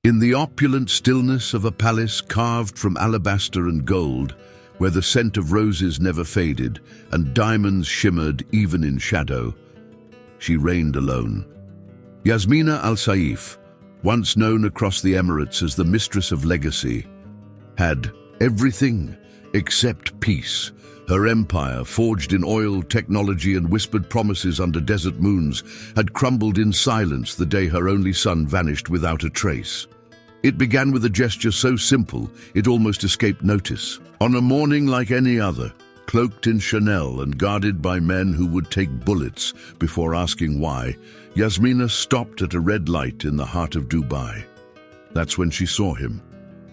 In the opulent stillness of a palace carved from alabaster and gold, where the scent of roses never faded and diamonds shimmered even in shadow, she reigned alone. Yasmina al-Saif, once known across the Emirates as the Mistress of Legacy, had everything except peace. Her empire, forged in oil, technology, and whispered promises under desert moons, had crumbled in silence the day her only son vanished without a trace. It began with a gesture so simple it almost escaped notice. On a morning like any other, cloaked in Chanel and guarded by men who would take bullets before asking why, Yasmina stopped at a red light in the heart of Dubai. That's when she saw him,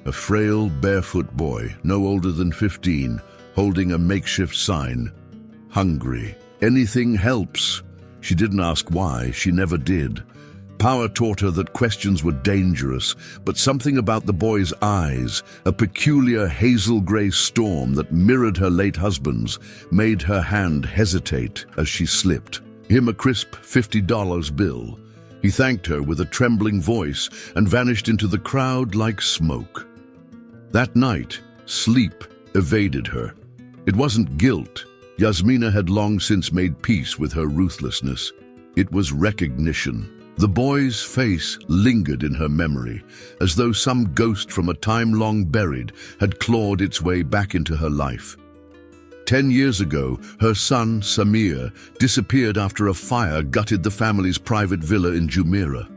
a frail, barefoot boy, no older than 15, holding a makeshift sign, "Hungry. Anything helps." She didn't ask why, she never did. Power taught her that questions were dangerous, but something about the boy's eyes, a peculiar hazel-grey storm that mirrored her late husband's, made her hand hesitate as she slipped him a crisp $50 bill. He thanked her with a trembling voice and vanished into the crowd like smoke. That night, sleep evaded her. It wasn't guilt. Yasmina had long since made peace with her ruthlessness. It was recognition. The boy's face lingered in her memory, as though some ghost from a time long buried had clawed its way back into her life. 10 years ago, her son, Samir, disappeared after a fire gutted the family's private villa in Jumeirah.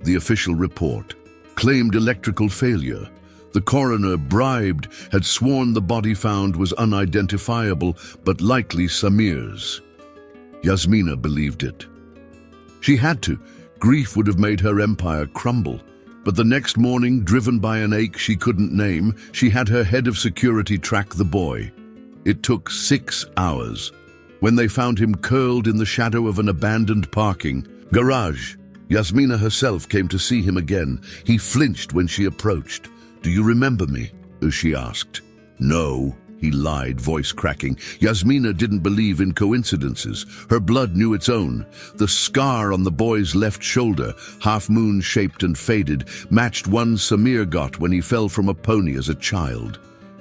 The official report claimed electrical failure. The coroner, bribed, had sworn the body found was unidentifiable, but likely Samir's. Yasmina believed it. She had to. Grief would have made her empire crumble. But the next morning, driven by an ache she couldn't name, she had her head of security track the boy. It took 6 hours. When they found him curled in the shadow of an abandoned parking garage, Yasmina herself came to see him again. He flinched when she approached. "Do you remember me?" she asked. "No," he lied, voice cracking. Yasmina didn't believe in coincidences. Her blood knew its own. The scar on the boy's left shoulder, half-moon-shaped and faded, matched one Samir got when he fell from a pony as a child.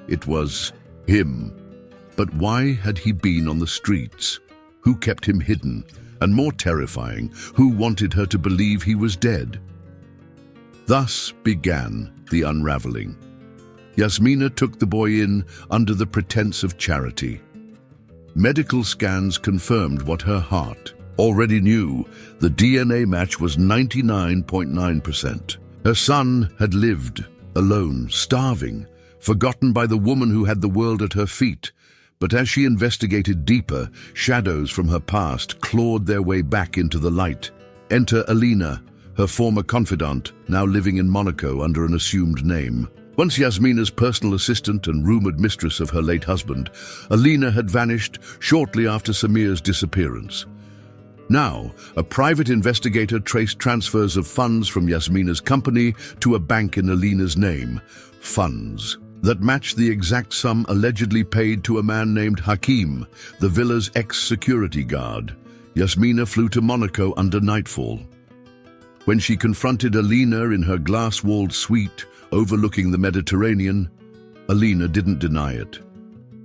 It was him. But why had he been on the streets? Who kept him hidden? And more terrifying, who wanted her to believe he was dead? Thus began the unraveling. Yasmina took the boy in under the pretense of charity. Medical scans confirmed what her heart already knew. The DNA match was 99.9%. Her son had lived, alone, starving, forgotten by the woman who had the world at her feet. But as she investigated deeper, shadows from her past clawed their way back into the light. Enter Alina, her former confidant, now living in Monaco under an assumed name. Once Yasmina's personal assistant and rumored mistress of her late husband, Alina had vanished shortly after Samir's disappearance. Now, a private investigator traced transfers of funds from Yasmina's company to a bank in Alina's name. Funds that matched the exact sum allegedly paid to a man named Hakim, the villa's ex-security guard. Yasmina flew to Monaco under nightfall. When she confronted Alina in her glass-walled suite overlooking the Mediterranean, Alina didn't deny it.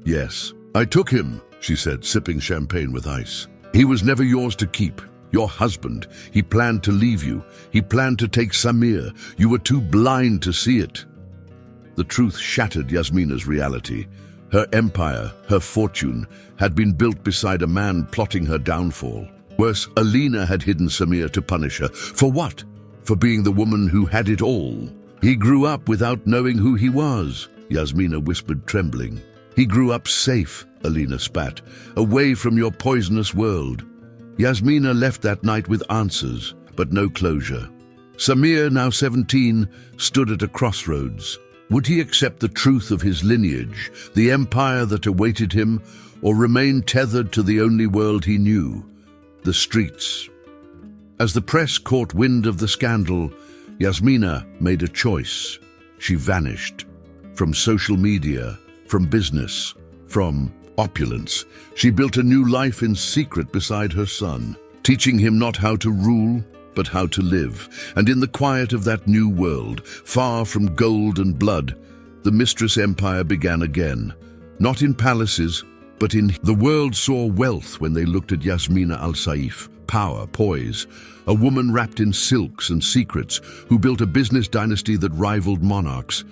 "Yes, I took him," she said, sipping champagne with ice. "He was never yours to keep. Your husband. He planned to leave you. He planned to take Samir. You were too blind to see it." The truth shattered Yasmina's reality. Her empire, her fortune, had been built beside a man plotting her downfall. Worse, Alina had hidden Samir to punish her. For what? For being the woman who had it all. "He grew up without knowing who he was," Yasmina whispered, trembling. "He grew up safe," Alina spat, "away from your poisonous world." Yasmina left that night with answers, but no closure. Samir, now 17, stood at a crossroads. Would he accept the truth of his lineage, the empire that awaited him, or remain tethered to the only world he knew, the streets? As the press caught wind of the scandal, Yasmina made a choice. She vanished. From social media, from business, from opulence. She built a new life in secret beside her son, teaching him not how to rule, but how to live. And in the quiet of that new world, far from gold and blood, the Mistress Empire began again. Not in palaces, but in the world saw wealth when they looked at Yasmina al-Saif. Power, poise, a woman wrapped in silks and secrets who built a business dynasty that rivaled monarchs.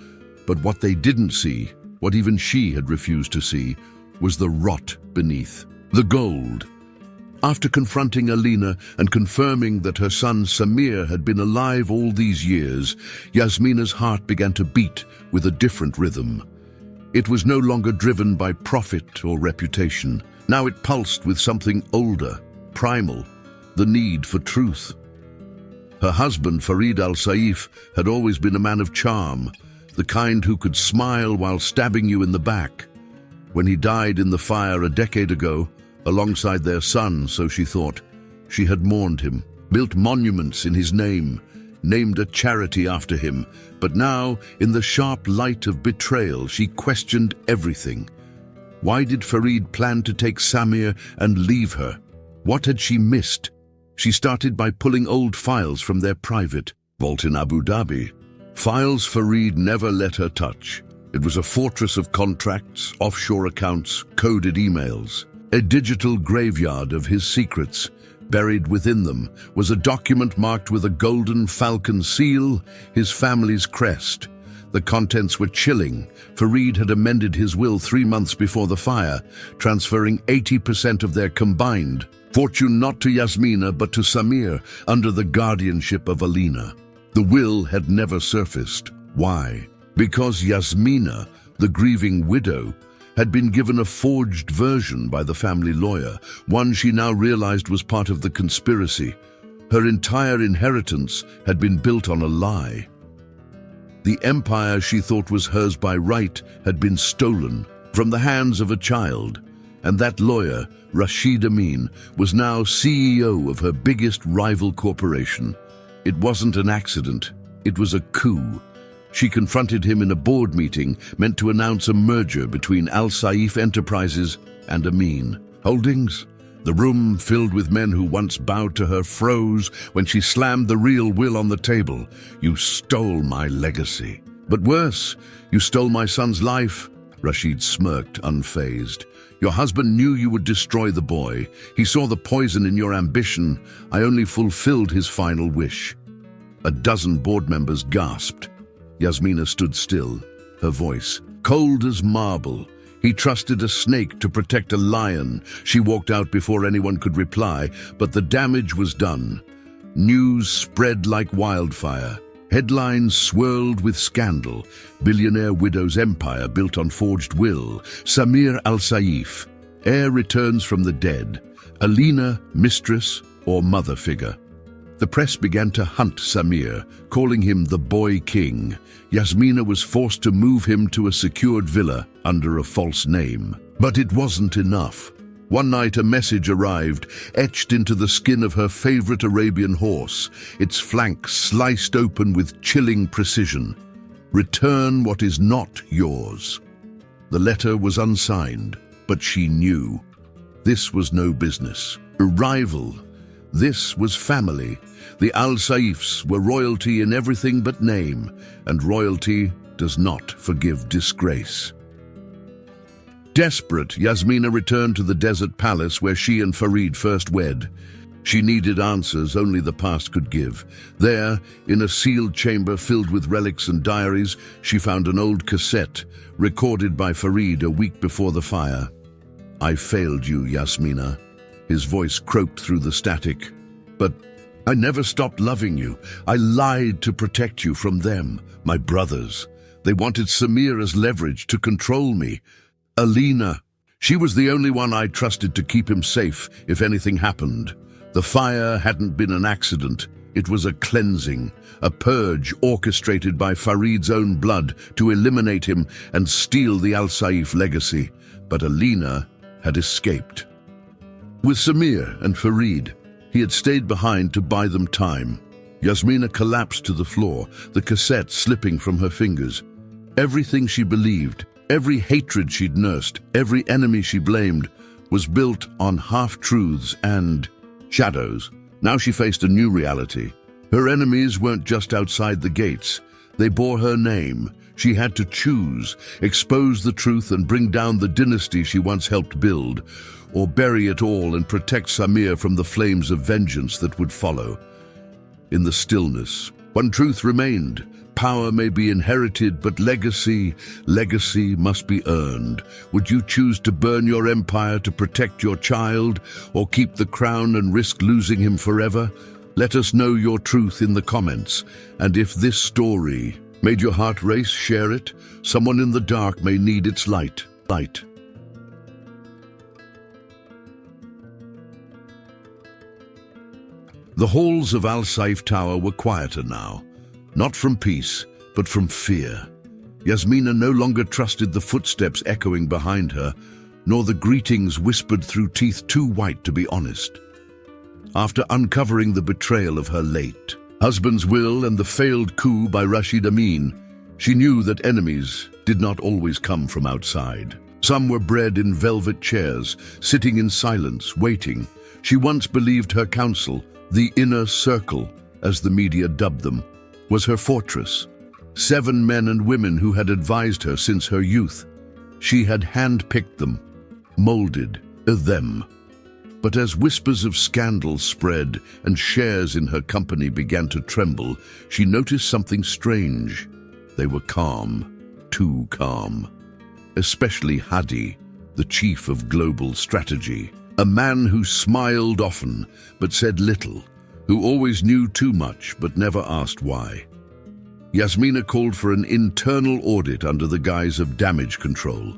But what they didn't see, what even she had refused to see, was the rot beneath. The gold. After confronting Alina and confirming that her son Samir had been alive all these years, Yasmina's heart began to beat with a different rhythm. It was no longer driven by profit or reputation. Now it pulsed with something older, primal, the need for truth. Her husband, Farid al-Saif, had always been a man of charm, the kind who could smile while stabbing you in the back. When he died in the fire a decade ago, alongside their son, so she thought, she had mourned him, built monuments in his name, named a charity after him. But now, in the sharp light of betrayal, she questioned everything. Why did Farid plan to take Samir and leave her? What had she missed? She started by pulling old files from their private vault in Abu Dhabi. Files Farid never let her touch. It was a fortress of contracts, offshore accounts, coded emails. A digital graveyard of his secrets. Buried within them was a document marked with a golden falcon seal, his family's crest. The contents were chilling. Farid had amended his will 3 months before the fire, transferring 80% of their combined fortune not to Yasmina but to Samir under the guardianship of Alina. The will had never surfaced. Why? Because Yasmina, the grieving widow, had been given a forged version by the family lawyer, one she now realized was part of the conspiracy. Her entire inheritance had been built on a lie. The empire she thought was hers by right had been stolen from the hands of a child, and that lawyer, Rashid Amin, was now CEO of her biggest rival corporation. It wasn't an accident, it was a coup. She confronted him in a board meeting meant to announce a merger between Al-Saif Enterprises and Amin Holdings. The room, filled with men who once bowed to her, froze when she slammed the real will on the table. You stole my legacy. But worse, you stole my son's life. Rashid smirked, unfazed. Your husband knew you would destroy the boy. He saw the poison in your ambition. I only fulfilled his final wish. A dozen board members gasped. Yasmina stood still, her voice cold as marble. He trusted a snake to protect a lion. She walked out before anyone could reply, but the damage was done. News spread like wildfire. Headlines swirled with scandal. Billionaire widow's empire built on forged will. Samir al-Saif, heir returns from the dead. Alina, mistress or mother figure. The press began to hunt Samir, calling him the boy king. Yasmina was forced to move him to a secured villa under a false name. But it wasn't enough. One night a message arrived, etched into the skin of her favorite Arabian horse, its flanks sliced open with chilling precision. Return what is not yours. The letter was unsigned, but she knew. This was no business. A rival. This was family. The Al-Saifs were royalty in everything but name, and royalty does not forgive disgrace. Desperate, Yasmina returned to the desert palace where she and Farid first wed. She needed answers only the past could give. There, in a sealed chamber filled with relics and diaries, she found an old cassette, recorded by Farid a week before the fire. I failed you, Yasmina. His voice croaked through the static. But I never stopped loving you. I lied to protect you from them, my brothers. They wanted Samir as leverage to control me. Alina, she was the only one I trusted to keep him safe if anything happened. The fire hadn't been an accident. It was a cleansing, a purge orchestrated by Farid's own blood to eliminate him and steal the Al-Saif legacy. But Alina had escaped. With Samir and Farid, he had stayed behind to buy them time. Yasmina collapsed to the floor, the cassette slipping from her fingers. Everything she believed, every hatred she'd nursed, every enemy she blamed, was built on half-truths and shadows. Now she faced a new reality, Her enemies weren't just outside the gates. They bore her name. She had to choose, expose the truth and bring down the dynasty she once helped build, or bury it all and protect Samir from the flames of vengeance that would follow. In the stillness, one truth remained. Power may be inherited, but legacy must be earned. Would you choose to burn your empire to protect your child, or keep the crown and risk losing him forever? Let us know your truth in the comments. And if this story made your heart race, share it. Someone in the dark may need its light. The halls of Al Saif Tower were quieter now, not from peace, but from fear. Yasmina no longer trusted the footsteps echoing behind her, nor the greetings whispered through teeth too white to be honest. After uncovering the betrayal of her late husband's will and the failed coup by Rashid Amin, she knew that enemies did not always come from outside. Some were bred in velvet chairs, sitting in silence, waiting. She once believed her council, the inner circle, as the media dubbed them, was her fortress. 7 men and women who had advised her since her youth. She had handpicked them, molded them. But as whispers of scandal spread and shares in her company began to tremble, she noticed something strange. They were calm, too calm. Especially Hadi, the chief of global strategy. A man who smiled often but said little, who always knew too much but never asked why. Yasmina called for an internal audit under the guise of damage control.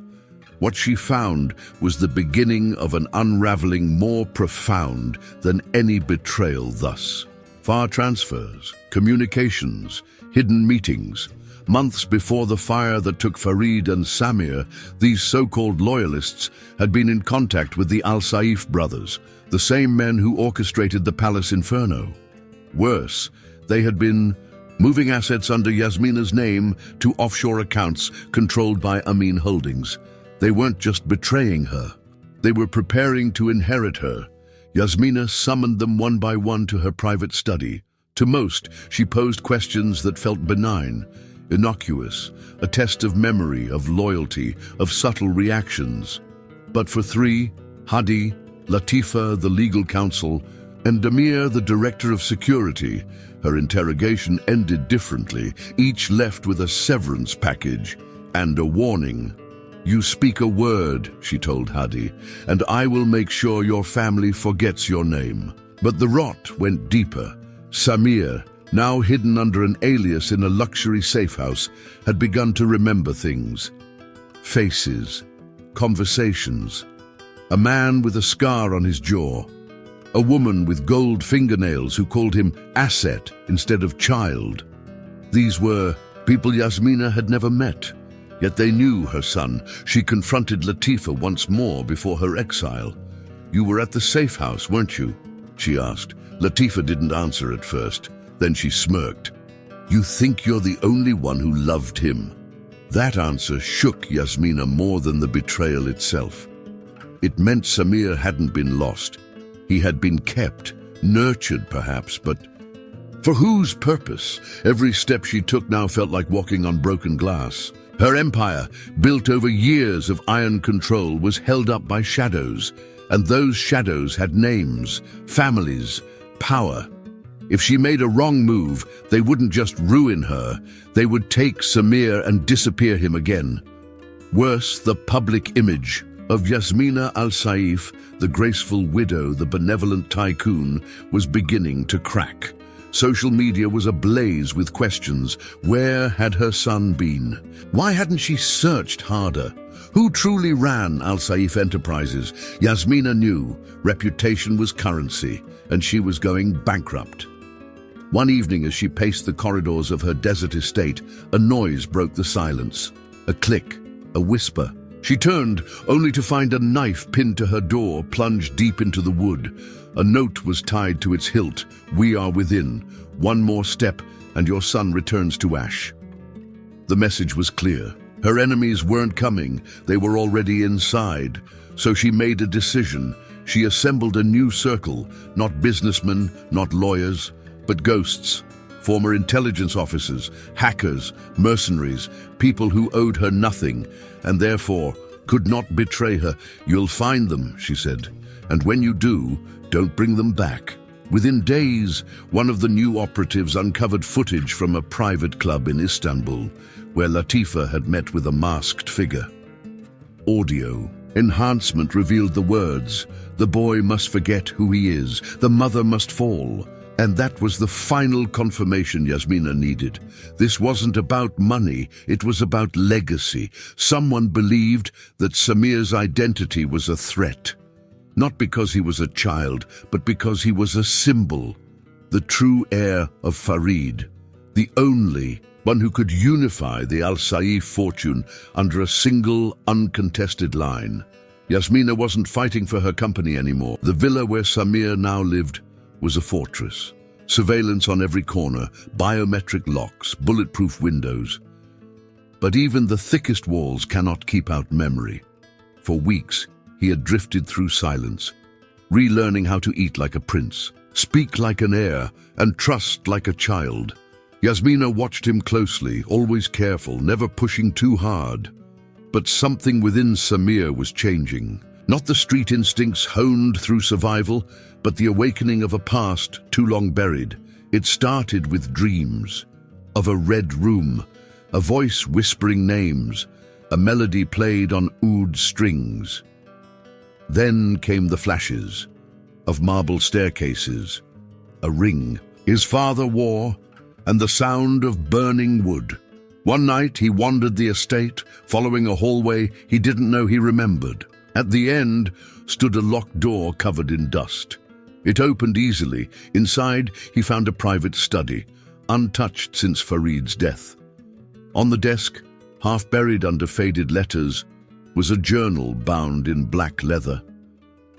What she found was the beginning of an unraveling more profound than any betrayal thus. Far transfers, communications, hidden meetings. Months before the fire that took Farid and Samir, these so-called loyalists had been in contact with the Al Saif brothers, the same men who orchestrated the palace inferno. Worse, they had been moving assets under Yasmina's name to offshore accounts controlled by Amin Holdings. They weren't just betraying her. They were preparing to inherit her. Yasmina summoned them one by one to her private study. To most, she posed questions that felt benign, innocuous, a test of memory, of loyalty, of subtle reactions. But for 3, Hadi, Latifa, the legal counsel, and Damir, the director of security, her interrogation ended differently, each left with a severance package and a warning. "You speak a word," she told Hadi, "and I will make sure your family forgets your name." But the rot went deeper. Samir, now hidden under an alias in a luxury safe house, had begun to remember things. Faces, conversations, a man with a scar on his jaw, a woman with gold fingernails who called him asset instead of child. These were people Yasmina had never met. Yet they knew her son. She confronted Latifa once more before her exile. "You were at the safe house, weren't you?" she asked. Latifa didn't answer at first. Then she smirked. "You think you're the only one who loved him?" That answer shook Yasmina more than the betrayal itself. It meant Samir hadn't been lost. He had been kept, nurtured perhaps, but for whose purpose? Every step she took now felt like walking on broken glass. Her empire, built over years of iron control, was held up by shadows, and those shadows had names, families, power. If she made a wrong move, they wouldn't just ruin her, they would take Samir and disappear him again. Worse, the public image of Yasmina Al Saif, the graceful widow, the benevolent tycoon, was beginning to crack. Social media was ablaze with questions. Where had her son been? Why hadn't she searched harder? Who truly ran Al Saif Enterprises? Yasmina knew reputation was currency, and she was going bankrupt. One evening, as she paced the corridors of her desert estate, a noise broke the silence. A click, a whisper. She turned, only to find a knife pinned to her door, plunged deep into the wood. A note was tied to its hilt. "We are within. One more step, and your son returns to ash." The message was clear. Her enemies weren't coming. They were already inside. So she made a decision. She assembled a new circle, not businessmen, not lawyers, but ghosts, former intelligence officers, hackers, mercenaries, people who owed her nothing and therefore could not betray her. "You'll find them," she said, "and when you do, don't bring them back." Within days, one of the new operatives uncovered footage from a private club in Istanbul, where Latifa had met with a masked figure. Audio enhancement revealed the words, "The boy must forget who he is, the mother must fall." And that was the final confirmation Yasmina needed. This wasn't about money, it was about legacy. Someone believed that Samir's identity was a threat. Not because he was a child, but because he was a symbol. The true heir of Farid. The only one who could unify the Al Saif fortune under a single, uncontested line. Yasmina wasn't fighting for her company anymore. The villa where Samir now lived was a fortress. Surveillance on every corner, biometric locks, bulletproof windows. But even the thickest walls cannot keep out memory. For weeks, he had drifted through silence, relearning how to eat like a prince, speak like an heir, and trust like a child. Yasmina watched him closely, always careful, never pushing too hard. But something within Samir was changing. Not the street instincts honed through survival, but the awakening of a past too long buried. It started with dreams. Of a red room, a voice whispering names, a melody played on oud strings. Then came the flashes of marble staircases, a ring his father wore, and the sound of burning wood. One night he wandered the estate, following a hallway he didn't know he remembered. At the end stood a locked door covered in dust. It opened easily. Inside he found a private study, untouched since Farid's death. On the desk, half buried under faded letters, was a journal bound in black leather.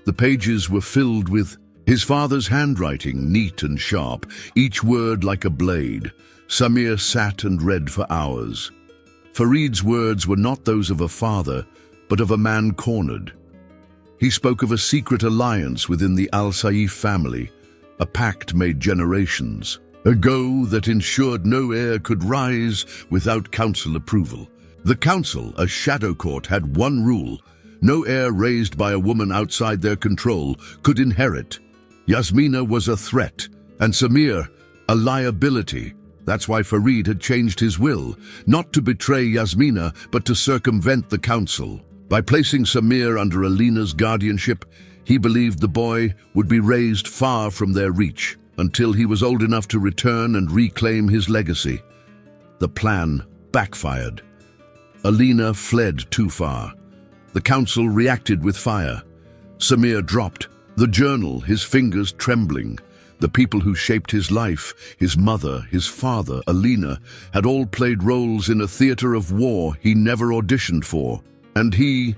The pages were filled with his father's handwriting, neat and sharp, each word like a blade. Samir sat and read for hours. Farid's words were not those of a father, but of a man cornered. He spoke of a secret alliance within the Al Saif family, a pact made generations ago that ensured no heir could rise without council approval. The council, a shadow court, had one rule: no heir raised by a woman outside their control could inherit. Yasmina was a threat, and Samir a liability. That's why Farid had changed his will, not to betray Yasmina, but to circumvent the council. By placing Samir under Alina's guardianship, he believed the boy would be raised far from their reach, until he was old enough to return and reclaim his legacy. The plan backfired. Alina fled too far. The council reacted with fire. Samir dropped the journal, his fingers trembling. The people who shaped his life, his mother, his father, Alina, had all played roles in a theater of war he never auditioned for. And he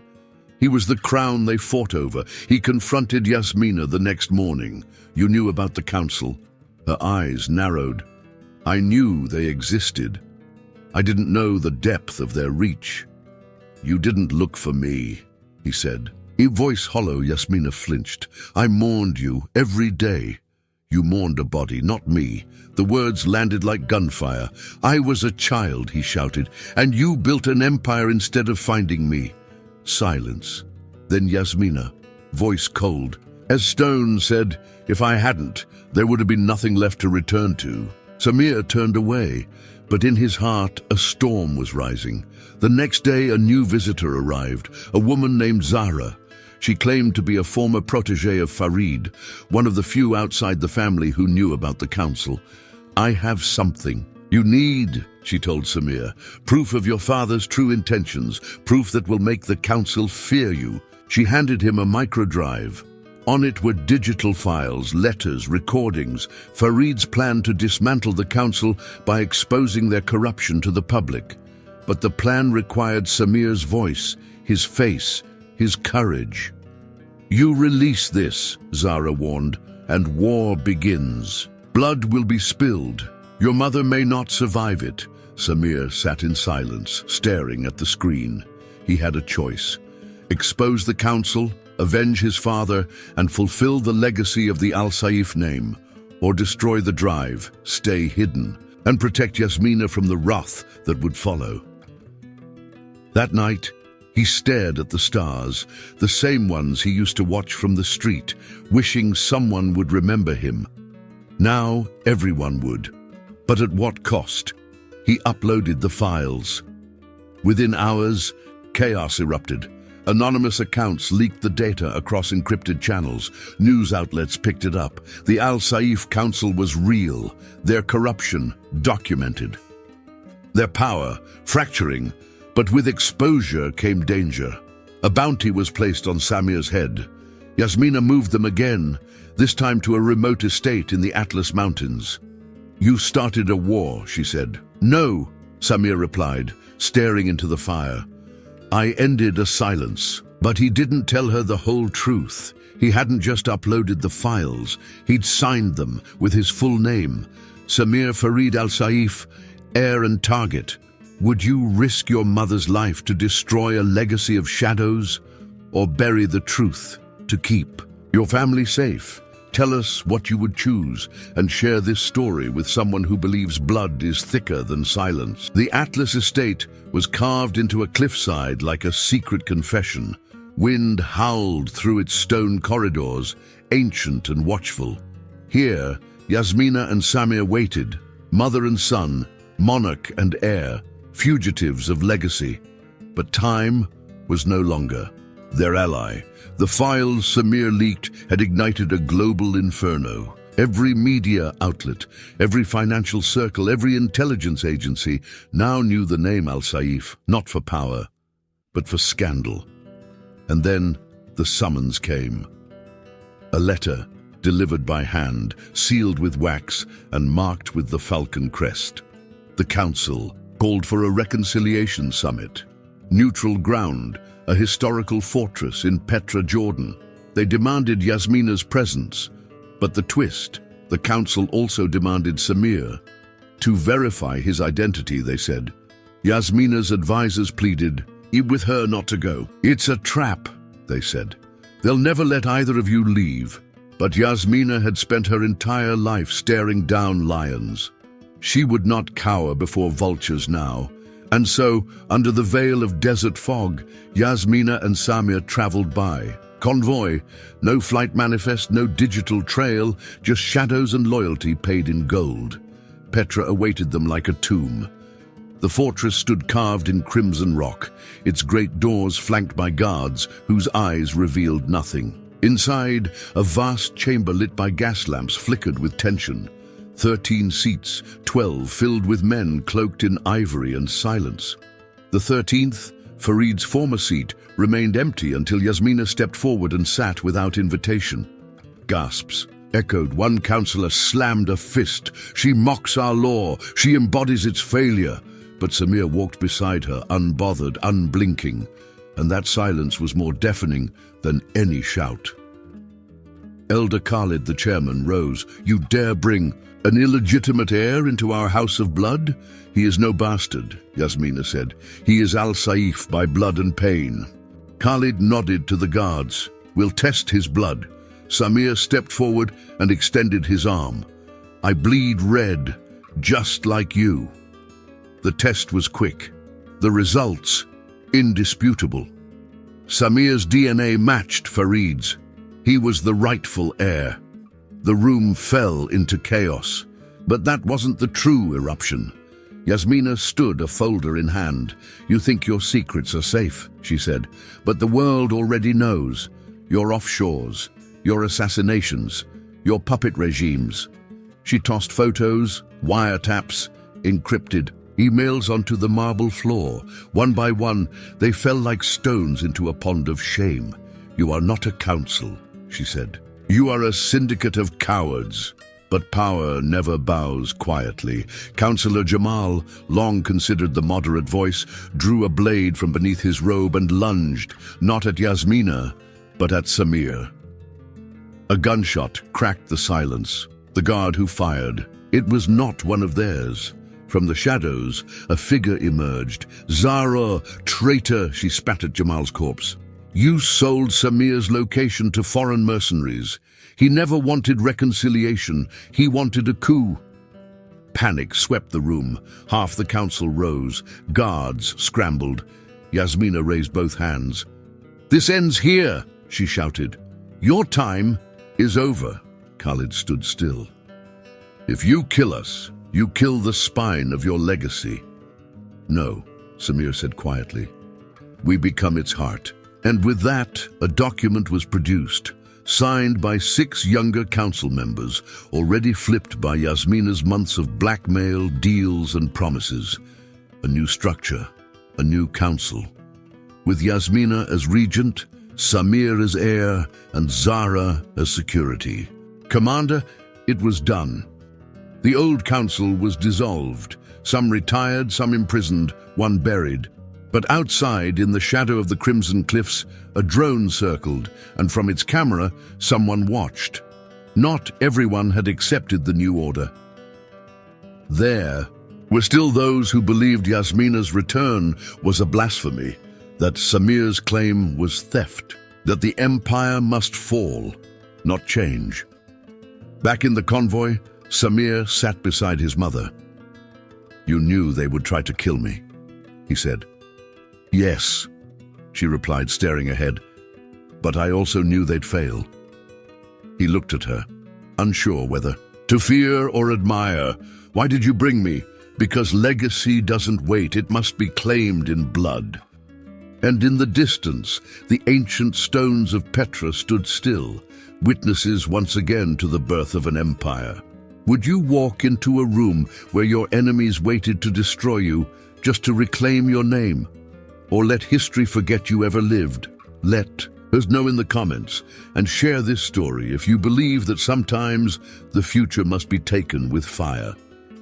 was the crown they fought over. He confronted Yasmina the next morning. "You knew about the council?" Her eyes narrowed. "I knew they existed. I didn't know the depth of their reach." "You didn't look for me," he said. His voice hollow. Yasmina flinched. "I mourned you every day." "You mourned a body, not me." The words landed like gunfire. "I was a child," he shouted, "and you built an empire instead of finding me." Silence. Then Yasmina, voice cold as stone, said, "If I hadn't, there would have been nothing left to return to." Samir turned away, but in his heart a storm was rising. The next day a new visitor arrived, a woman named Zara. She claimed to be a former protege of Farid, one of the few outside the family who knew about the council. "I have something you need," she told Samir. "Proof of your father's true intentions, proof that will make the council fear you." She handed him a microdrive. On it were digital files, letters, recordings, Farid's plan to dismantle the council by exposing their corruption to the public. But the plan required Samir's voice, his face, his courage. "You release this," Zara warned, "and war begins. Blood will be spilled. Your mother may not survive it." Samir sat in silence, staring at the screen. He had a choice: expose the council, avenge his father, and fulfill the legacy of the Al Saif name, or destroy the drive, stay hidden, and protect Yasmina from the wrath that would follow. That night, he stared at the stars, the same ones he used to watch from the street, wishing someone would remember him. Now, everyone would. But at what cost? He uploaded the files. Within hours, chaos erupted. Anonymous accounts leaked the data across encrypted channels. News outlets picked it up. The Al Saif Council was real, their corruption documented. Their power fracturing, but with exposure came danger. A bounty was placed on Samir's head. Yasmina moved them again, this time to a remote estate in the Atlas Mountains. "You started a war," she said. "No," Samir replied, staring into the fire. "I ended a silence." But he didn't tell her the whole truth. He hadn't just uploaded the files. He'd signed them with his full name. Samir Farid Al Saif, heir and target. Would you risk your mother's life to destroy a legacy of shadows, or bury the truth to keep your family safe? Tell us what you would choose and share this story with someone who believes blood is thicker than silence. The Atlas estate was carved into a cliffside like a secret confession. Wind howled through its stone corridors, ancient and watchful. Here, Yasmina and Samir waited, mother and son, monarch and heir, fugitives of legacy. But time was no longer their ally. The files Samir leaked had ignited a global inferno. Every media outlet, every financial circle, every intelligence agency now knew the name Al Saif, not for power, but for scandal. And then the summons came. A letter delivered by hand, sealed with wax and marked with the falcon crest. The council called for a reconciliation summit. Neutral ground, a historical fortress in Petra, Jordan. They demanded Yasmina's presence, but the twist, the council also demanded Samir. To verify his identity, they said. Yasmina's advisors pleaded, with her not to go. "It's a trap," they said. "They'll never let either of you leave." But Yasmina had spent her entire life staring down lions. She would not cower before vultures now. And so, under the veil of desert fog, Yasmina and Samir traveled by. Convoy, no flight manifest, no digital trail, just shadows and loyalty paid in gold. Petra awaited them like a tomb. The fortress stood carved in crimson rock, its great doors flanked by guards whose eyes revealed nothing. Inside, a vast chamber lit by gas lamps flickered with tension. 13 seats, 12 filled with men cloaked in ivory and silence. The 13th, Farid's former seat, remained empty until Yasmina stepped forward and sat without invitation. Gasps echoed. One councillor slammed a fist. "She mocks our law. She embodies its failure." But Samir walked beside her, unbothered, unblinking, and that silence was more deafening than any shout. Elder Khalid, the chairman, rose. "You dare bring an illegitimate heir into our house of blood? He is no bastard," Yasmina said. "He is Al Saif by blood and pain." Khalid nodded to the guards. "We'll test his blood." Samir stepped forward and extended his arm. "I bleed red, just like you." The test was quick. The results, indisputable. Samir's DNA matched Farid's. He was the rightful heir. The room fell into chaos. But that wasn't the true eruption. Yasmina stood, a folder in hand. "You think your secrets are safe," she said, "but the world already knows. Your offshores, your assassinations, your puppet regimes." She tossed photos, wiretaps, encrypted emails onto the marble floor. One by one, they fell like stones into a pond of shame. "You are not a council," she said. "You are a syndicate of cowards." But power never bows quietly. Councillor Jamal, long considered the moderate voice, drew a blade from beneath his robe and lunged, not at Yasmina, but at Samir. A gunshot cracked the silence. The guard who fired, it was not one of theirs. From the shadows, a figure emerged. "Zara, traitor," she spat at Jamal's corpse. "You sold Samir's location to foreign mercenaries. He never wanted reconciliation. He wanted a coup. Panic swept the room. Half the council rose. Guards scrambled. Yasmina raised both hands. "This ends here," she shouted. "Your time is over." Khalid stood still. "If you kill us, you kill the spine of your legacy." "No," Samir said quietly. "We become its heart." And with that, a document was produced, signed by 6 younger council members, already flipped by Yasmina's months of blackmail, deals, and promises. A new structure, a new council. With Yasmina as regent, Samir as heir, and Zara as security. Commander, it was done. The old council was dissolved, some retired, some imprisoned, one buried. But outside, in the shadow of the Crimson Cliffs, a drone circled, and from its camera, someone watched. Not everyone had accepted the new order. There were still those who believed Yasmina's return was a blasphemy, that Samir's claim was theft, that the empire must fall, not change. Back in the convoy, Samir sat beside his mother. "You knew they would try to kill me," he said. "Yes," she replied, staring ahead, "but I also knew they'd fail." He looked at her, unsure whether to fear or admire. "Why did you bring me?" "Because legacy doesn't wait, it must be claimed in blood." And in the distance, the ancient stones of Petra stood still, witnesses once again to the birth of an empire. Would you walk into a room where your enemies waited to destroy you, just to reclaim your name? Or let history forget you ever lived? Let us know in the comments, and share this story if you believe that sometimes the future must be taken with fire.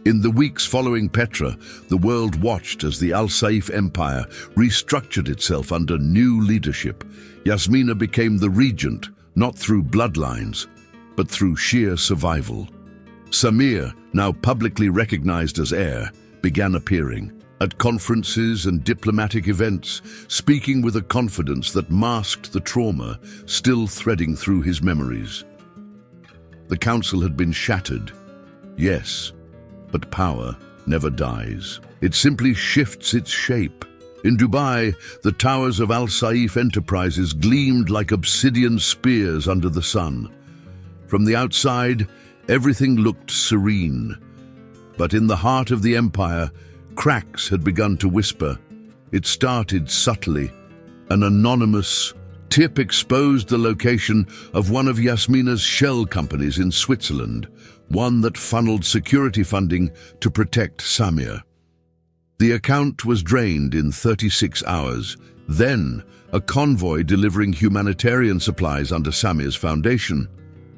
In the weeks following Petra, the world watched as the Al Saif Empire restructured itself under new leadership. Yasmina became the regent, not through bloodlines, but through sheer survival. Samir, now publicly recognized as heir, began appearing at conferences and diplomatic events, speaking with a confidence that masked the trauma still threading through his memories. The council had been shattered, yes, but power never dies. It simply shifts its shape. In Dubai, the towers of Al Saif Enterprises gleamed like obsidian spears under the sun. From the outside, everything looked serene. But in the heart of the empire, cracks had begun to whisper. It started subtly. An anonymous tip exposed the location of one of Yasmina's shell companies in Switzerland, one that funneled security funding to protect Samir. The account was drained in 36 hours. Then, a convoy delivering humanitarian supplies under Samir's foundation.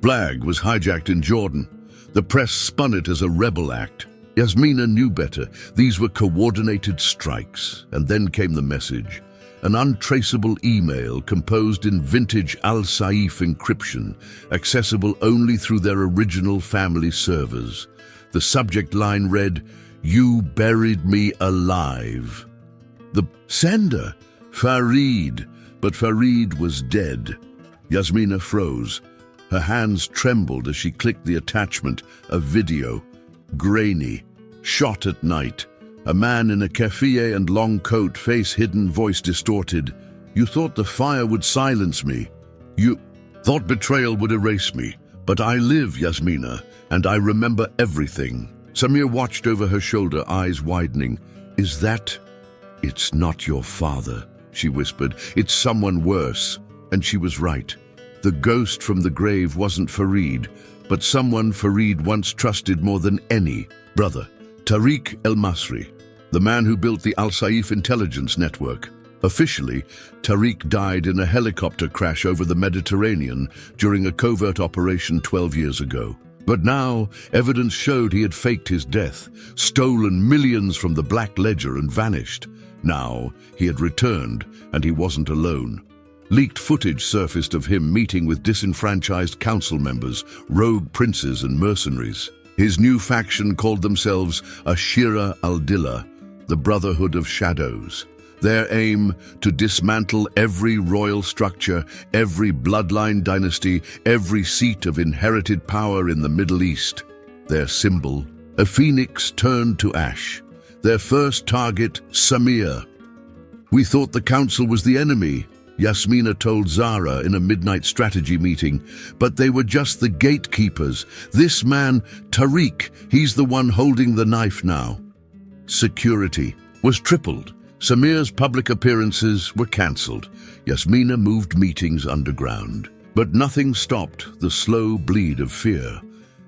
Flag was hijacked in Jordan. The press spun it as a rebel act. Yasmina knew better. These were coordinated strikes. And then came the message. An untraceable email composed in vintage Al Saif encryption, accessible only through their original family servers. The subject line read, "You buried me alive." The sender, Farid, but Farid was dead. Yasmina froze. Her hands trembled as she clicked the attachment, a video. Grainy, shot at night. A man in a keffiyeh and long coat, face hidden, voice distorted. "You thought the fire would silence me. You thought betrayal would erase me. But I live, Yasmina, and I remember everything." Samir watched over her shoulder, eyes widening. "Is that—" "It's not your father," she whispered. "It's someone worse." And she was right. The ghost from the grave wasn't Farid, but someone Farid once trusted more than any brother. Tariq El-Masri, the man who built the Al Saif intelligence network. Officially, Tariq died in a helicopter crash over the Mediterranean during a covert operation 12 years ago. But now, evidence showed he had faked his death, stolen millions from the Black Ledger and vanished. Now, he had returned, and he wasn't alone. Leaked footage surfaced of him meeting with disenfranchised council members, rogue princes and mercenaries. His new faction called themselves Ashira al-Dilla, the Brotherhood of Shadows. Their aim to dismantle every royal structure, every bloodline dynasty, every seat of inherited power in the Middle East. Their symbol, a phoenix turned to ash. Their first target, Samir. "We thought the council was the enemy," Yasmina told Zara in a midnight strategy meeting, "but they were just the gatekeepers. This man, Tariq, he's the one holding the knife now." Security was tripled. Samir's public appearances were cancelled. Yasmina moved meetings underground. But nothing stopped the slow bleed of fear.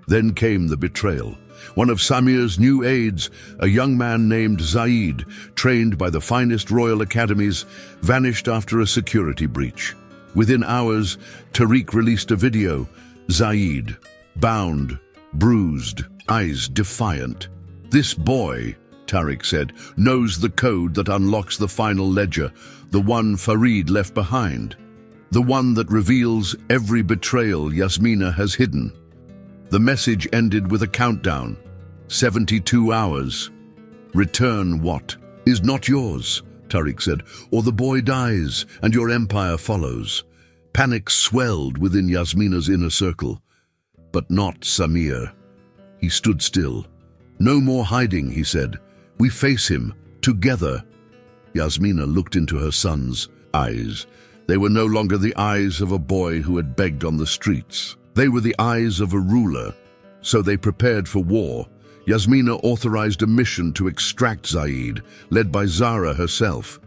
Then came the betrayal. One of Samir's new aides, a young man named Zaid, trained by the finest royal academies, vanished after a security breach. Within hours, Tariq released a video. Zaid, bound, bruised, eyes defiant. "This boy," Tariq said, "knows the code that unlocks the final ledger, the one Farid left behind, the one that reveals every betrayal Yasmina has hidden." The message ended with a countdown. 72 hours. "Return what is not yours," Tariq said, "or the boy dies and your empire follows." Panic swelled within Yasmina's inner circle. But not Samir. He stood still. "No more hiding," he said. "We face him, together." Yasmina looked into her son's eyes. They were no longer the eyes of a boy who had begged on the streets. They were the eyes of a ruler. So they prepared for war. Yasmina authorized a mission to extract Zaid, led by Zara herself.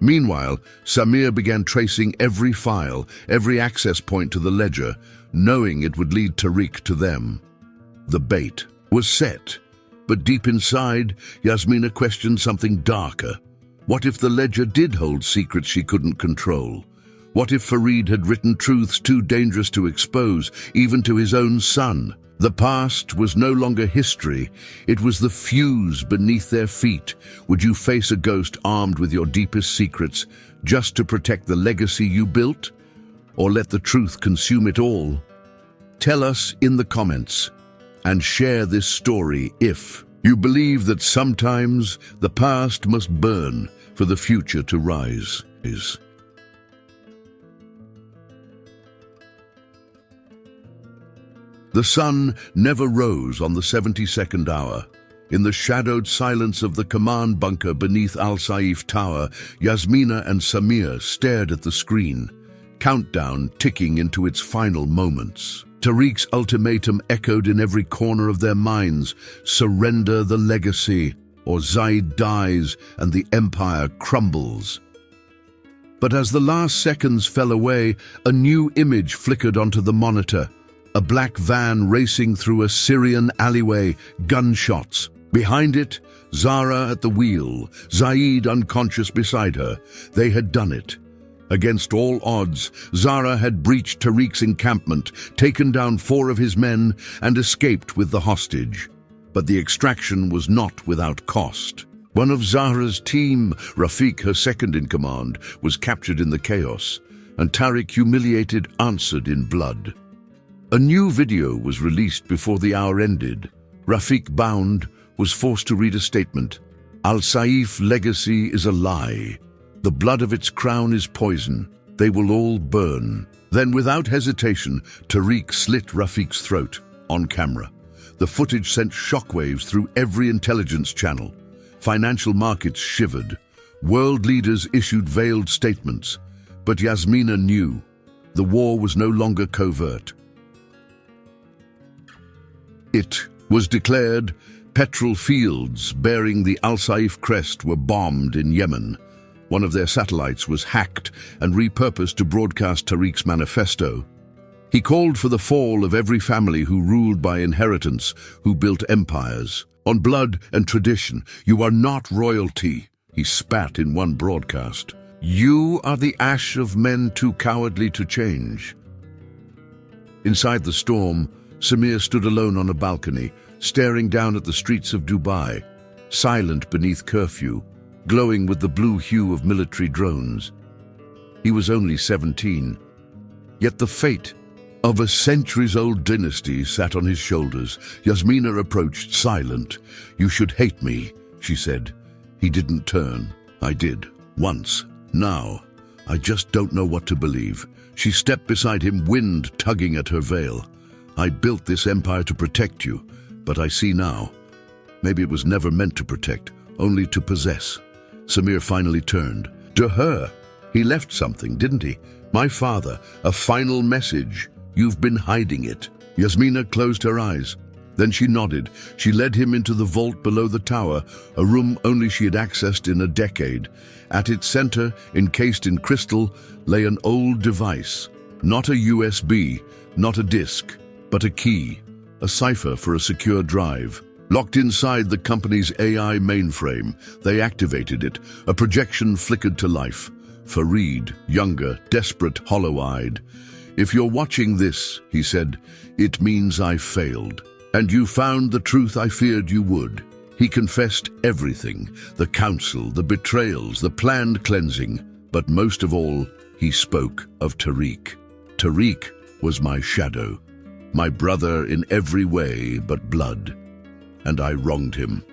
Meanwhile, Samir began tracing every file, every access point to the ledger, knowing it would lead Tariq to them. The bait was set. But deep inside, Yasmina questioned something darker. What if the ledger did hold secrets she couldn't control? What if Farid had written truths too dangerous to expose, even to his own son? The past was no longer history. It was the fuse beneath their feet. Would you face a ghost armed with your deepest secrets just to protect the legacy you built? Or let the truth consume it all? Tell us in the comments. And share this story if you believe that sometimes the past must burn for the future to rise. The sun never rose on the 72nd hour. In the shadowed silence of the command bunker beneath Al Saif Tower, Yasmina and Samir stared at the screen, countdown ticking into its final moments. Tariq's ultimatum echoed in every corner of their minds: surrender the legacy, or Zaid dies and the empire crumbles. But as the last seconds fell away, a new image flickered onto the monitor. A black van racing through a Syrian alleyway, gunshots. Behind it, Zara at the wheel, Zaid unconscious beside her. They had done it. Against all odds, Zara had breached Tariq's encampment, taken down 4 of his men, and escaped with the hostage. But the extraction was not without cost. One of Zara's team, Rafiq, her second-in-command, was captured in the chaos, and Tariq, humiliated, answered in blood. A new video was released before the hour ended. Rafiq, bound, was forced to read a statement. "Al Saif legacy is a lie. The blood of its crown is poison. They will all burn." Then, without hesitation, Tariq slit Rafiq's throat on camera. The footage sent shockwaves through every intelligence channel. Financial markets shivered. World leaders issued veiled statements. But Yasmina knew the war was no longer covert. It was declared. Petrol fields bearing the Al Saif crest were bombed in Yemen. One of their satellites was hacked and repurposed to broadcast Tariq's manifesto. He called for the fall of every family who ruled by inheritance, who built empires. "On blood and tradition, you are not royalty," he spat in one broadcast. "You are the ash of men too cowardly to change." Inside the storm, Samir stood alone on a balcony, staring down at the streets of Dubai, silent beneath curfew, glowing with the blue hue of military drones. He was only 17, yet the fate of a centuries-old dynasty sat on his shoulders. Yasmina approached, silent. "You should hate me," she said. He didn't turn. "I did." Once. Now. I just don't know what to believe. She stepped beside him, wind tugging at her veil. I built this empire to protect you, but I see now. Maybe it was never meant to protect, only to possess. Samir finally turned. To her. He left something, didn't he? My father, a final message. You've been hiding it. Yasmina closed her eyes. Then she nodded. She led him into the vault below the tower, a room only she had accessed in a decade. At its center, encased in crystal, lay an old device. Not a USB, not a disk, but a key, a cipher for a secure drive. Locked inside the company's AI mainframe, they activated it. A projection flickered to life. Farid, younger, desperate, hollow-eyed. If you're watching this, he said, it means I failed. And you found the truth I feared you would. He confessed everything, the council, the betrayals, the planned cleansing. But most of all, he spoke of Tariq. Tariq was my shadow, my brother in every way but blood. And I wronged him.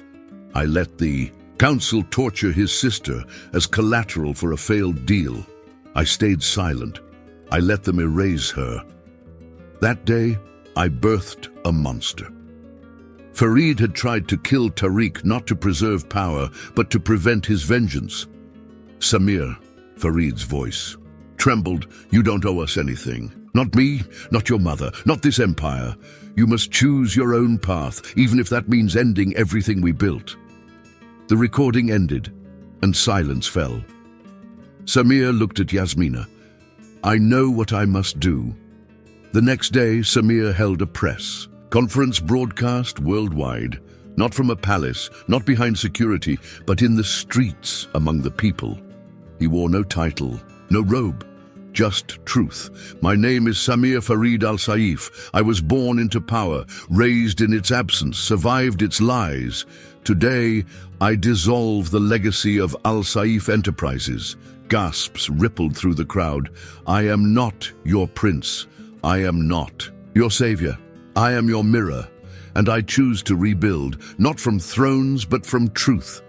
I let the council torture his sister as collateral for a failed deal. I stayed silent. I let them erase her. That day, I birthed a monster. Farid had tried to kill Tariq not to preserve power, but to prevent his vengeance. Samir, Farid's voice, trembled. You don't owe us anything. Not me, not your mother, not this empire. You must choose your own path, even if that means ending everything we built. The recording ended, and silence fell. Samir looked at Yasmina. I know what I must do. The next day, Samir held a press conference broadcast worldwide, not from a palace, not behind security, but in the streets among the people. He wore no title, no robe, just truth. My name is Samir Farid al-Saif. I was born into power, raised in its absence, survived its lies. Today, I dissolve the legacy of al-Saif Enterprises. Gasps rippled through the crowd. I am not your prince. I am not your savior. I am your mirror, and I choose to rebuild, not from thrones, but from truth.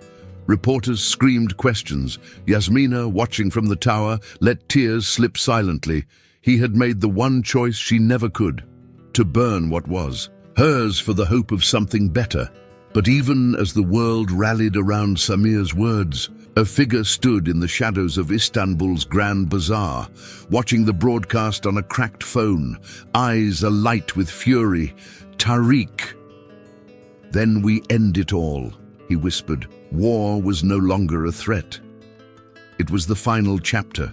Reporters screamed questions. Yasmina, watching from the tower, let tears slip silently. He had made the one choice she never could, to burn what was, hers for the hope of something better. But even as the world rallied around Samir's words, a figure stood in the shadows of Istanbul's Grand Bazaar, watching the broadcast on a cracked phone, eyes alight with fury. Tariq. Then we end it all, he whispered. War was no longer a threat. It was the final chapter.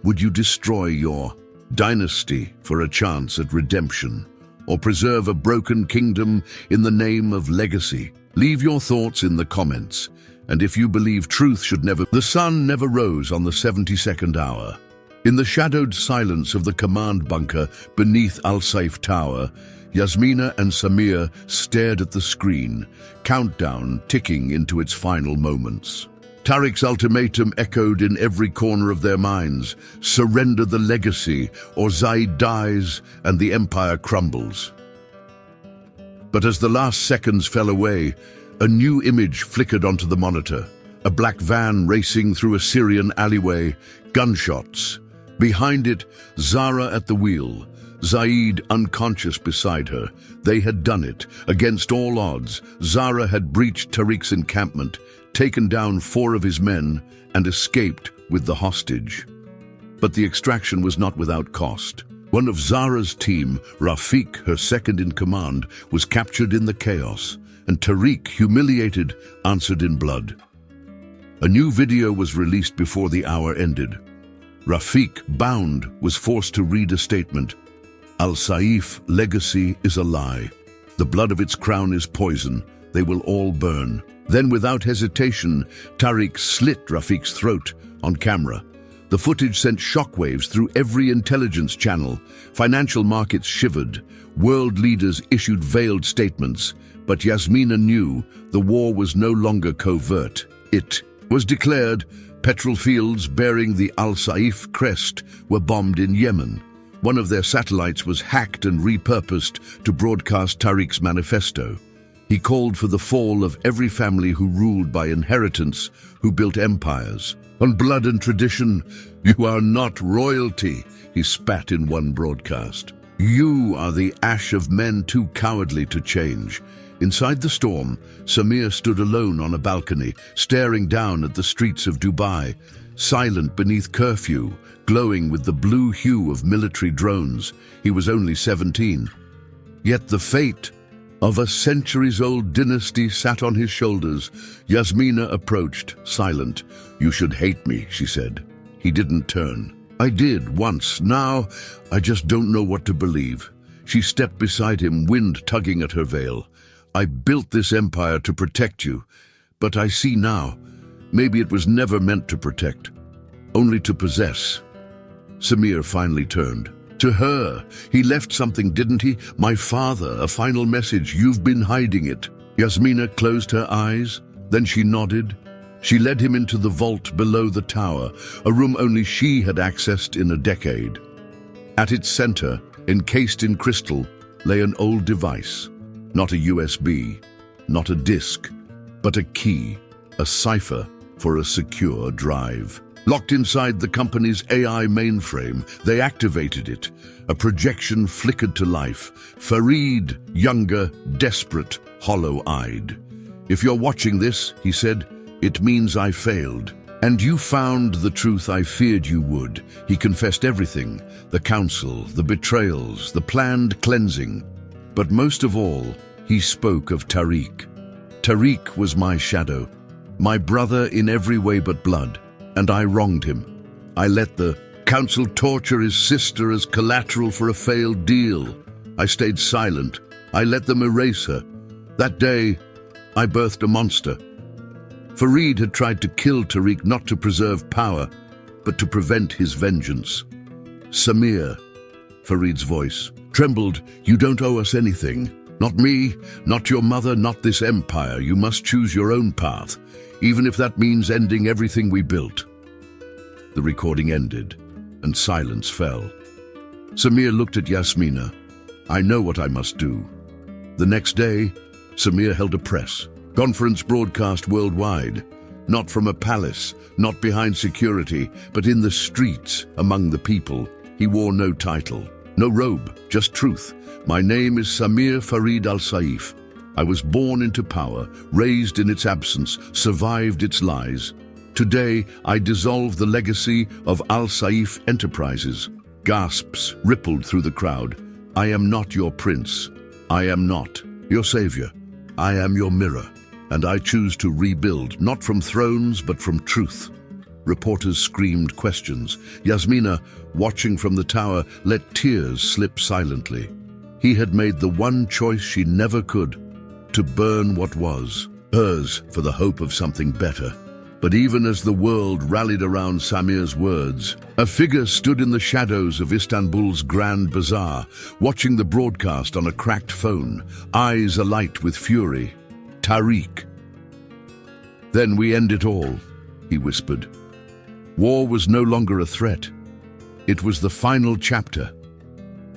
Would you destroy your dynasty for a chance at redemption, or preserve a broken kingdom in the name of legacy? Leave your thoughts in the comments. And if you believe truth should never... The sun never rose on the 72nd hour. In the shadowed silence of the command bunker beneath Al-Saif Tower, Yasmina and Samir stared at the screen, countdown ticking into its final moments. Tariq's ultimatum echoed in every corner of their minds. Surrender the legacy, or Zaid dies and the empire crumbles. But as the last seconds fell away, a new image flickered onto the monitor. A black van racing through a Syrian alleyway, gunshots. Behind it, Zara at the wheel, Zaid unconscious beside her. They had done it. Against all odds, Zara had breached Tariq's encampment, taken down 4 of his men, and escaped with the hostage. But the extraction was not without cost. One of Zara's team, Rafiq, her second in command, was captured in the chaos, and Tariq, humiliated, answered in blood. A new video was released before the hour ended. Rafiq, bound, was forced to read a statement. Al-Saif legacy is a lie. The blood of its crown is poison. They will all burn. Then, without hesitation, Tariq slit Rafiq's throat on camera. The footage sent shockwaves through every intelligence channel. Financial markets shivered. World leaders issued veiled statements. But Yasmina knew the war was no longer covert. It was declared. Petrol fields bearing the Al-Saif crest were bombed in Yemen. One of their satellites was hacked and repurposed to broadcast Tariq's manifesto. He called for the fall of every family who ruled by inheritance, who built empires. On blood and tradition, you are not royalty, he spat in one broadcast. You are the ash of men too cowardly to change. Inside the storm, Samir stood alone on a balcony, staring down at the streets of Dubai, silent beneath curfew, glowing with the blue hue of military drones. He was only 17. Yet the fate of a centuries-old dynasty sat on his shoulders. Yasmina approached, silent. "You should hate me," she said. He didn't turn. "I did, once. Now, I just don't know what to believe." She stepped beside him, wind tugging at her veil. "I built this empire to protect you, but I see now, maybe it was never meant to protect, only to possess." Samir finally turned. To her, he left something, didn't he? My father, a final message. You've been hiding it. Yasmina closed her eyes, then she nodded. She led him into the vault below the tower, a room only she had accessed in a decade. At its center, encased in crystal, lay an old device. Not a USB, not a disk, but a key, a cipher for a secure drive. Locked inside the company's AI mainframe, they activated it. A projection flickered to life. Farid, younger, desperate, hollow-eyed. "If you're watching this," he said, "it means I failed. And you found the truth I feared you would." He confessed everything, the council, the betrayals, the planned cleansing. But most of all, he spoke of Tariq. Tariq was my shadow, my brother in every way but blood. And I wronged him. I let the council torture his sister as collateral for a failed deal. I stayed silent. I let them erase her. That day, I birthed a monster. Farid had tried to kill Tariq not to preserve power, but to prevent his vengeance. "Samir," Farid's voice trembled, "you don't owe us anything. Not me, not your mother, not this empire. You must choose your own path, even if that means ending everything we built." The recording ended, and silence fell. Samir looked at Yasmina. "I know what I must do." The next day, Samir held a press conference broadcast worldwide, not from a palace, not behind security, but in the streets, among the people. He wore no title, no robe, just truth. "My name is Samir Farid al-Saif. I was born into power, raised in its absence, survived its lies. Today, I dissolve the legacy of Al-Saif Enterprises." Gasps rippled through the crowd. "I am not your prince. I am not your savior. I am your mirror, and I choose to rebuild, not from thrones, but from truth." Reporters screamed questions. Yasmina, watching from the tower, let tears slip silently. He had made the one choice she never could, to burn what was hers for the hope of something better. But even as the world rallied around Samir's words, a figure stood in the shadows of Istanbul's Grand Bazaar, watching the broadcast on a cracked phone, eyes alight with fury. "Tariq." "Then we end it all," he whispered. War was no longer a threat. It was the final chapter.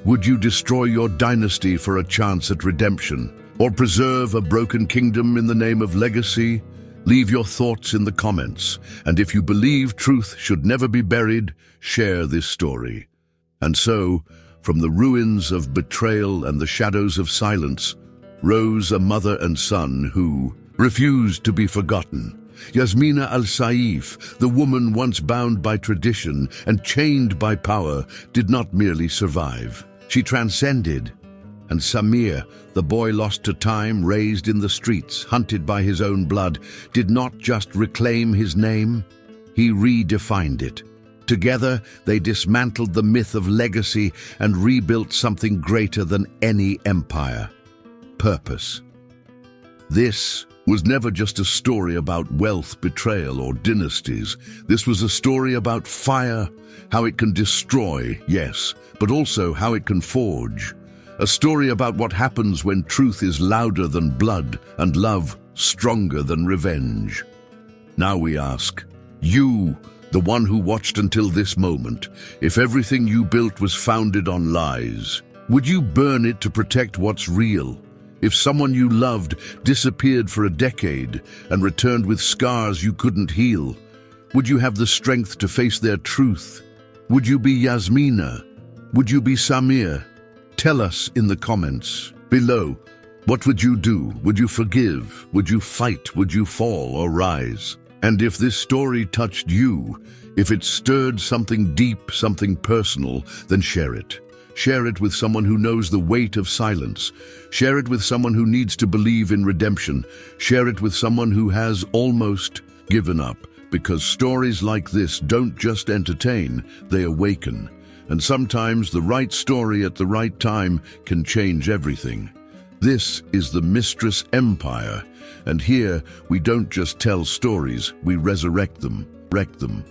Would you destroy your dynasty for a chance at redemption, or preserve a broken kingdom in the name of legacy? Leave your thoughts in the comments, and if you believe truth should never be buried, share this story. And so, from the ruins of betrayal and the shadows of silence, rose a mother and son who refused to be forgotten. Yasmina al-Saif, the woman once bound by tradition and chained by power, did not merely survive. She transcended. And Samir, the boy lost to time, raised in the streets, hunted by his own blood, did not just reclaim his name, he redefined it. Together, they dismantled the myth of legacy and rebuilt something greater than any empire: purpose. This was never just a story about wealth, betrayal, or dynasties. This was a story about fire, how it can destroy, yes, but also how it can forge. A story about what happens when truth is louder than blood and love stronger than revenge. Now we ask, you, the one who watched until this moment, if everything you built was founded on lies, would you burn it to protect what's real? If someone you loved disappeared for a decade and returned with scars you couldn't heal, would you have the strength to face their truth? Would you be Yasmina? Would you be Samir? Tell us in the comments below. What would you do? Would you forgive? Would you fight? Would you fall or rise? And if this story touched you, if it stirred something deep, something personal, then share it. Share it with someone who knows the weight of silence. Share it with someone who needs to believe in redemption. Share it with someone who has almost given up. Because stories like this don't just entertain, they awaken. And sometimes the right story at the right time can change everything. This is the Mistress Empire, and here we don't just tell stories, we resurrect them, wreck them.